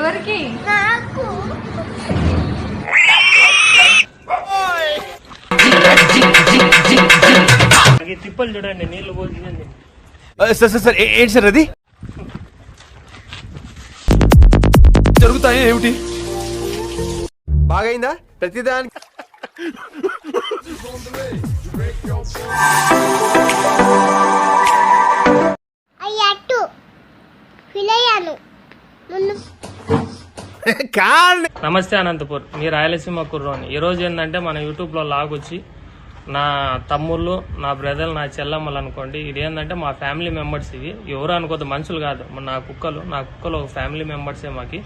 ఎవరికి? నాకు. తిప్పలు చూడండి, నీళ్లు పోసిందండి. సార్ సార్ సార్ ఏంటి సార్ అది? జరుగుతాయి ఏమిటి? బాగైందా ప్రతిదానికి? నమస్తే అనంతపూర్, మీ రాయలసీమ కుర్రోని. ఈరోజు ఏంటంటే మన యూట్యూబ్లో లాగ్ వచ్చి నా తమ్ముళ్ళు, నా బ్రదర్లు, నా చెల్లమ్మలు అనుకోండి. ఇది ఏంటంటే మా ఫ్యామిలీ మెంబర్స్. ఇవి ఎవరు అనుకోద్దు, మనుషులు కాదు, నా కుక్కలు ఒక ఫ్యామిలీ మెంబర్సే మాకి.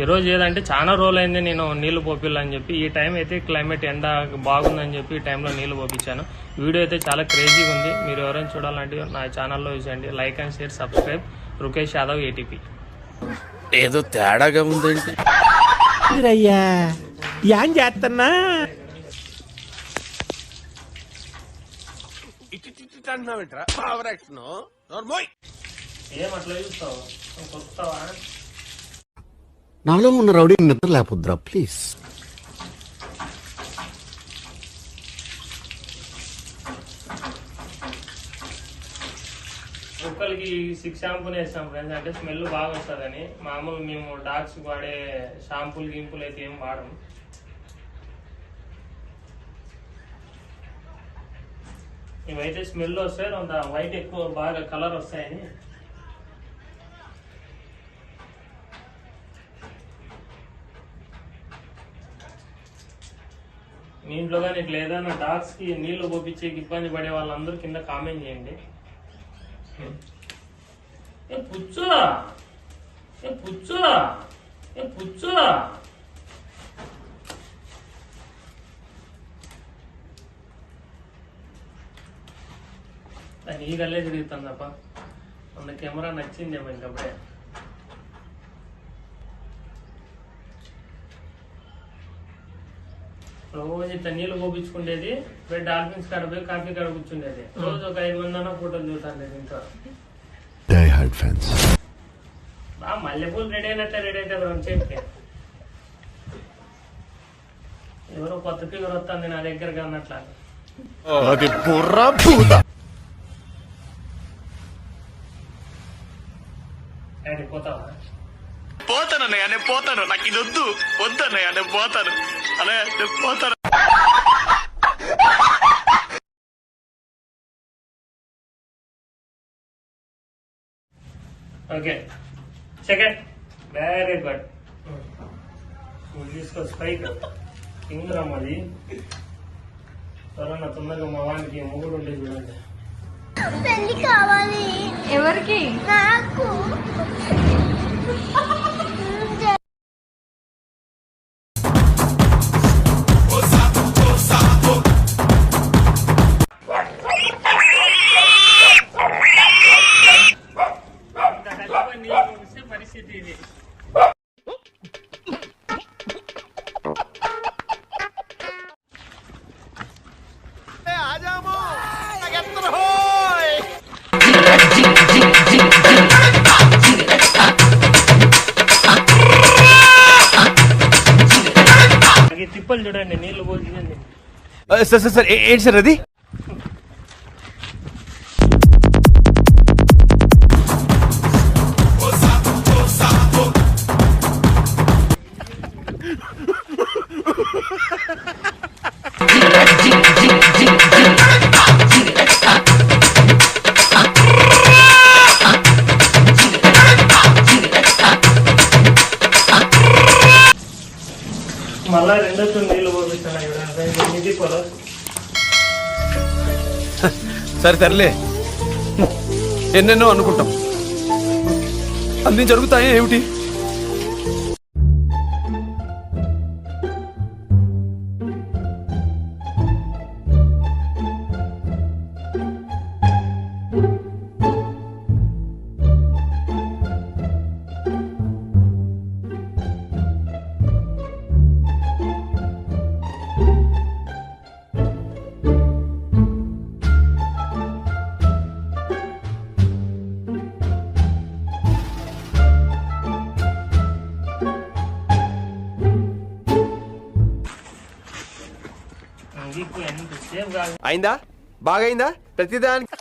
ఈరోజు ఏదంటే చాలా రోజులు అయింది నేను నీళ్లు పోపిల్లని చెప్పి. ఈ టైం అయితే క్లైమేట్ ఎండ బాగుందని చెప్పి ఈ టైంలో నీళ్లు పోపించాను. వీడియో అయితే చాలా క్రేజీగా ఉంది. మీరు ఎవరైనా చూడాలంటే నా ఛానల్లో చూసండి. Like and share, subscribe. Rukesh Yadav, ATP. ఏదో తేడాగా ఉందండి. అయ్యా ఏం చేస్తున్నా? ఏమట్లా చూస్తావు? కొస్తావా? నాలో ఉన్న రౌడీ నిద్ర లేకపోద్దురా ప్లీజ్. కుక్కలకి 6 షాంపూలు వేస్తాం ఫ్రెండ్స్, అంటే స్మెల్ బాగా వస్తుందని. మామూలు మేము డాగ్స్ వాడే షాంపూలు గింపులు అయితే ఏం వాడము. ఇవైతే స్మెల్ వస్తాయి, అంత వైట్ ఎక్కువ బాగా కలర్ వస్తాయని. మీ ఇంట్లో కానీ ఇట్లా ఏదైనా డాగ్స్ కి నీళ్లు పోపించేకి ఇబ్బంది పడే వాళ్ళందరూ కింద కామెంట్ చేయండి. పుచ్చు పుచ్చు పుచ్చు నీ గల్లే తిరుగుతాను తప్ప మన కెమెరా నచ్చిందేమో ఇంకప్పుడే. రోజు ఇట్లా నీళ్ళు పోపించుకుండేది, పోయి డాల్ఫిన్స్ కాడ పోయి కాఫీ కాడ కూర్చుండేది. రోజు ఒక 5 మంది అన్న ఫోటోలు చూస్తాను ఇంట్లో. మల్లెపూలు రెడీ అయినట్లే రెడీ అయితే చేతికి. ఎవరో కొత్త ఫిగర్ వస్తుంది నా దగ్గరగా అన్నట్లా. పోతావా? పోతానన్నయ్య, నేను పోతాను. నాకు ఇది వద్దు వద్దన్నయ్య, నేను పోతాను. అలా నేను పోతాను. Okay, second. Very good. తీసుకో స్పైక్. ఇంగురం అది త్వరగా తొందరగా మా వానికి మొగుడు ఉంటే చూడండి. పెళ్లి కావాలి. ఎవరికి? నాకు. పరిస్థితి ఇది. తిప్పలు చూడండి, నీళ్లు పోసిందండి. సార్ సార్ సార్ ఏంటి సార్ అది? మళ్ళా రెండో నీళ్ళు పోపిస్తున్నాయి. సరే తరలే, ఎన్నెన్నో అనుకుంటాం, అన్ని జరుగుతాయి ఏమిటి? కాదు. అయిందా? బాగైందా? ప్రతిదానికి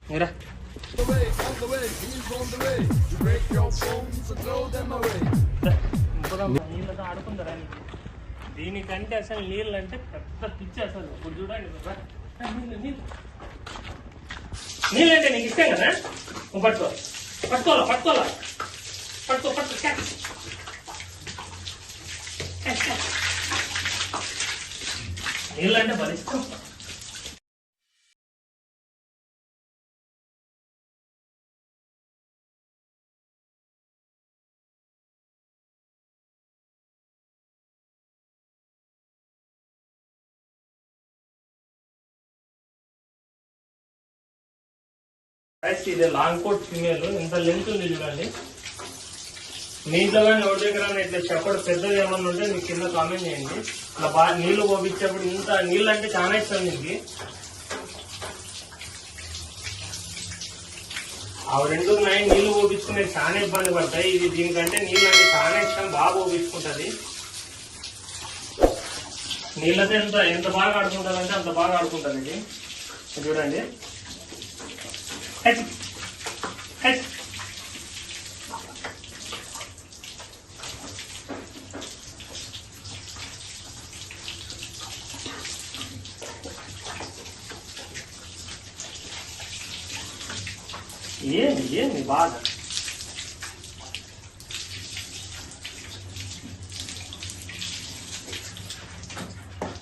మీరా నీళ్ళతో ఆడుకుంటారా? దీనికంటే అసలు నీళ్ళు అంటే పెద్ద పిచ్చి అసలు. ఇప్పుడు చూడండి నీళ్ళు అంటే నీకు ఇష్టం కదా. పట్టుకోవాలా పట్టుకో నీళ్ళు అంటే బలిష్టం. ఇది లాంగ్ కోట్ ఫిమేల్. ఇంత లెంత్ ఉంది చూడండి. మీ ఇంట్లో కానీ ఎవరి దగ్గర ఇట్లా చెప్పడం పెద్దది ఏమన్నా ఉంటే మీకు కింద కామెంట్ చేయండి. ఇట్లా బాగా నీళ్లు పోపించేప్పుడు ఇంత నీళ్ళు అంటే చాలా ఇష్టం దీనికి. ఆ రెండు నైన్ నీళ్లు పోపించుకునే చాలా ఇబ్బంది పడతాయి. ఇది దీనికంటే నీళ్ళు అంటే చాలా ఇష్టం, బాగా పోపించుకుంటది. నీళ్ళతో ఎంత బాగా ఆడుకుంటారంటే అంత బాగా ఆడుకుంటారు. ఇది చూడండి. ఏంది బాధ?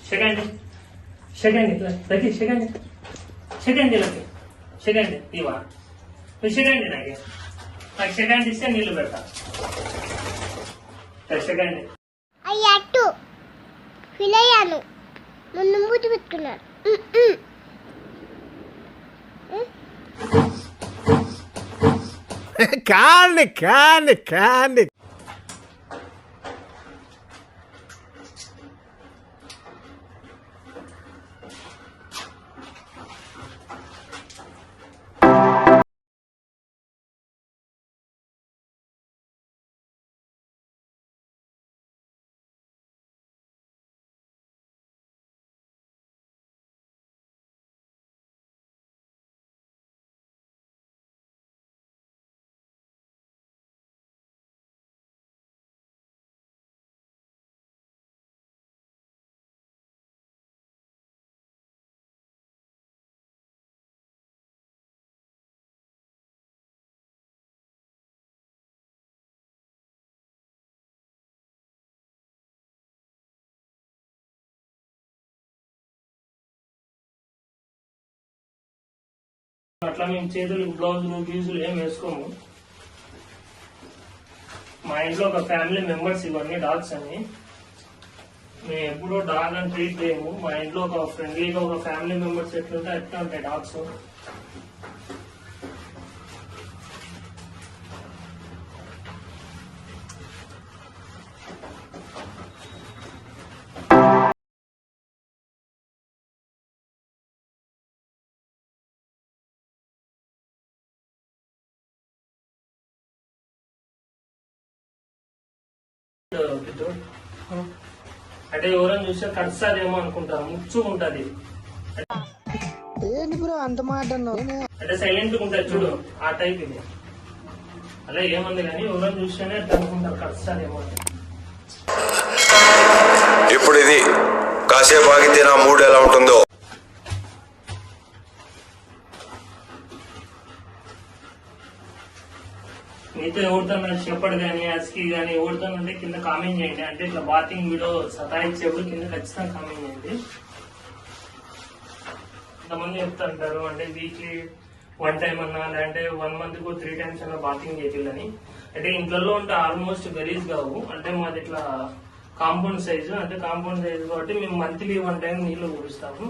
సెకండ్ ఇవా సెకండ్ నాకు సెకండ్ ఇస్తే నీళ్ళు పెడతా. సెకండ్ అయ్యట్టు ఫీల్ అయ్యాను. ముందు మూతి పెట్టుకున్నాను. కానీ అట్లా మేము చేతులు గ్లౌజులు గ్యూజులు ఏం వేసుకోము. మా ఇంట్లో ఒక ఫ్యామిలీ మెంబర్స్ ఇవన్నీ డాగ్స్ అని. మేము ఎప్పుడూ డాగ్ అని ట్రీట్ చేయము. మా ఇంట్లో ఒక ఫ్రెండ్లీగా ఒక ఫ్యామిలీ మెంబర్స్ ఎట్లుంటే అట్లా ఉంటాయి డాగ్స్. అంటే ఎవరైనా చూస్తే కడుస్తాదేమో అనుకుంటారు. ముచ్చు ఉంటది అంటే సైలెంట్ ఉంటది చూడు, ఆ టైప్ ఇది. అలా ఏముంది కానీ ఎవరైనా చూస్తేనే అనుకుంటారు కడుస్తాదేమో అని. ఇప్పుడు ఇది కాసేపు ఆగితే నా మూడ్ ఎలా ఉంటుందో. మీతో ఎవరితో చెప్పడు కానీ అస్కి కానీ ఎవరితో అంటే కింద కామెంట్ చేయండి. అంటే ఇట్లా బాతింగ్ వీడియో సతాయించేప్పుడు కింద ఖచ్చితంగా కామెంట్ చేయండి. కొంతమంది చెప్తుంటారు అంటే వీక్లీ 1 time అన్నా లేదంటే 1 month కు 3 times అన్నా బాతింగ్ చేయాలని. అంటే ఇంట్లో ఉంటే ఆల్మోస్ట్ గలీజ్ కావు. అంటే మాది ఇట్లా కాంపౌండ్ సైజు, అంటే కాంపౌండ్ సైజు కాబట్టి మేము మంత్లీ 1 time నీళ్లు కురుస్తాము.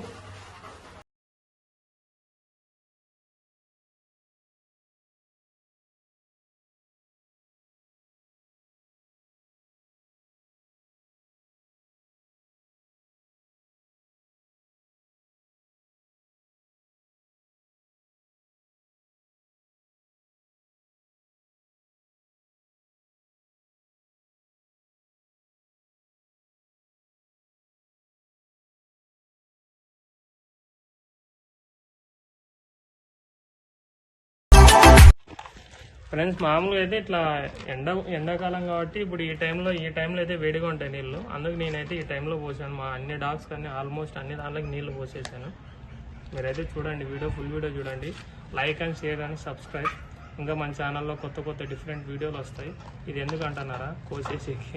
ఫ్రెండ్స్ మామూలుగా అయితే ఇట్లా ఎండాకాలం కాబట్టి ఇప్పుడు ఈ టైంలో అయితే వేడిగా ఉంటాయి నీళ్ళు. అందుకు నేనైతే ఈ టైంలో పోసాను. మా అన్ని డాగ్స్ కానీ ఆల్మోస్ట్ అన్ని దాంట్లోకి నీళ్ళు పోసేసాను. మీరైతే చూడండి, ఫుల్ వీడియో చూడండి. Like and share and subscribe. ఇంకా మన ఛానల్లో కొత్త డిఫరెంట్ వీడియోలు వస్తాయి. ఇది ఎందుకు అంటున్నారా, కోసేసేకి